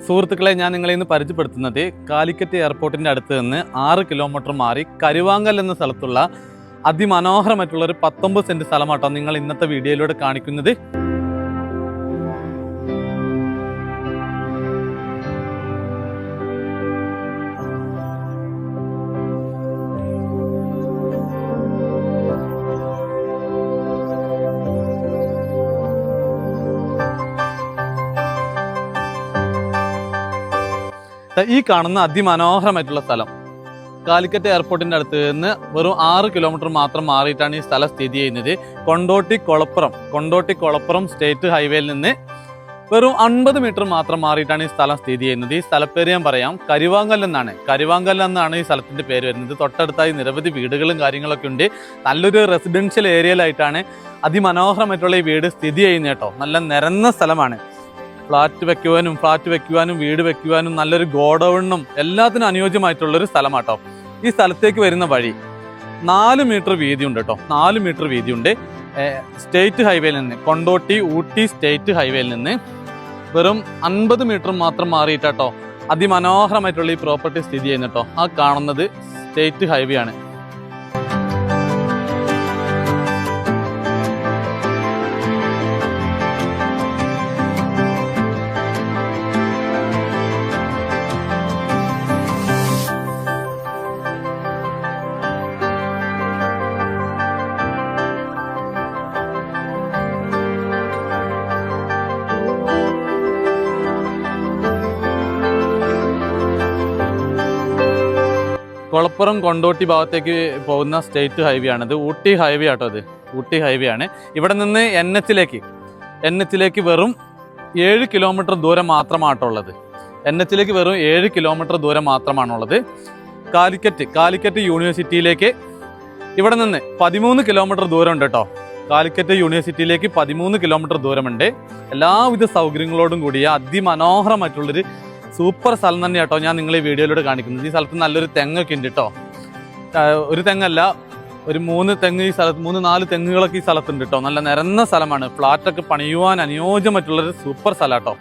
സുഹൃത്തുക്കളെ, ഞാൻ നിങ്ങളെ ഇന്ന് പരിചയപ്പെടുത്തുന്നത് കാലിക്കറ്റ് എയർപോർട്ടിൻ്റെ അടുത്ത് നിന്ന് 6 കിലോമീറ്റർ മാറി കരുവാങ്കൽ എന്ന സ്ഥലത്തുള്ള അതിമനോഹരമായിട്ടുള്ള ഒരു 19 സെൻറ്റ് സ്ഥലമാട്ടോ നിങ്ങൾ ഇന്നത്തെ വീഡിയോയിലൂടെ കാണിക്കുന്നത്. ഈ കാണുന്ന അതിമനോഹരമായിട്ടുള്ള സ്ഥലം കാലിക്കറ്റ് എയർപോർട്ടിൻ്റെ അടുത്ത് നിന്ന് വെറും 6 കിലോമീറ്റർ മാത്രം മാറിയിട്ടാണ് ഈ സ്ഥലം സ്ഥിതി ചെയ്യുന്നത്. കൊണ്ടോട്ടി കൊളപ്പുറം സ്റ്റേറ്റ് ഹൈവേയിൽ നിന്ന് വെറും 50 മീറ്റർ മാത്രം മാറിയിട്ടാണ് ഈ സ്ഥലം സ്ഥിതി ചെയ്യുന്നത്. ഈ സ്ഥലപ്പേര് ഞാൻ പറയാം, കരുവാങ്കൽ എന്നാണ് ഈ സ്ഥലത്തിൻ്റെ പേര് വരുന്നത്. തൊട്ടടുത്തായി നിരവധി വീടുകളും കാര്യങ്ങളൊക്കെ ഉണ്ട്. നല്ലൊരു റെസിഡൻഷ്യൽ ഏരിയയിലായിട്ടാണ് അതിമനോഹരമായിട്ടുള്ള ഈ വീട് സ്ഥിതി ചെയ്യുന്നത് കേട്ടോ. നല്ല നിരന്ന സ്ഥലമാണ്. ഫ്ലാറ്റ് വെക്കുവാനും വീട് വെക്കുവാനും നല്ലൊരു ഗോഡൌണും എല്ലാത്തിനും അനുയോജ്യമായിട്ടുള്ളൊരു സ്ഥലമാട്ടോ. ഈ സ്ഥലത്തേക്ക് വരുന്ന വഴി 4 മീറ്റർ വീതിയുണ്ട് കേട്ടോ. 4 മീറ്റർ വീതിയുണ്ട്. സ്റ്റേറ്റ് ഹൈവേയിൽ നിന്ന് കൊണ്ടോട്ടി ഊട്ടി സ്റ്റേറ്റ് ഹൈവേയിൽ നിന്ന് വെറും 50 മീറ്റർ മാത്രം മാറിയിട്ടോ അതിമനോഹരമായിട്ടുള്ള ഈ പ്രോപ്പർട്ടി സ്ഥിതി ചെയ്യുന്ന കേട്ടോ. ആ കാണുന്നത് സ്റ്റേറ്റ് ഹൈവേ ആണ്. കൊളപ്പുറം കൊണ്ടോട്ടി ഭാഗത്തേക്ക് പോകുന്ന സ്റ്റേറ്റ് ഹൈവേ ആണിത്. ഊട്ടി ഹൈവേ ആട്ടോ. അത് ഊട്ടി ഹൈവേ ആണ്. ഇവിടെ നിന്ന് എൻ എച്ചിലേക്ക് വെറും 7 കിലോമീറ്റർ ദൂരം മാത്രമാണുള്ളത്. എൻ എച്ചിലേക്ക് വെറും 7 കിലോമീറ്റർ ദൂരം മാത്രമാണുള്ളത്. കാലിക്കറ്റ് യൂണിവേഴ്സിറ്റിയിലേക്ക് ഇവിടെ നിന്ന് 13 കിലോമീറ്റർ ദൂരമുണ്ട് കേട്ടോ. കാലിക്കറ്റ് യൂണിവേഴ്സിറ്റിയിലേക്ക് 13 കിലോമീറ്റർ ദൂരമുണ്ട്. എല്ലാവിധ സൗകര്യങ്ങളോടും കൂടിയ അതിമനോഹരമായിട്ടുള്ളൊരു സൂപ്പർ സ്ഥലം തന്നെ കേട്ടോ ഞാൻ നിങ്ങൾ ഈ വീഡിയോയിലൂടെ കാണിക്കുന്നത്. ഈ സ്ഥലത്ത് നല്ലൊരു തെങ്ങൊക്കെ ഉണ്ട് കേട്ടോ. ഒരു തെങ്ങല്ല, ഒരു 3 തെങ്ങ് ഈ സ്ഥലത്ത് 3-4 തെങ്ങുകളൊക്കെ ഈ സ്ഥലത്തുണ്ട് കേട്ടോ. നല്ല നിരന്ന സ്ഥലമാണ്. ഫ്ലാറ്റൊക്കെ പണിയുവാൻ അനുയോജ്യമായിട്ടുള്ളൊരു സൂപ്പർ സ്ഥലം കേട്ടോ.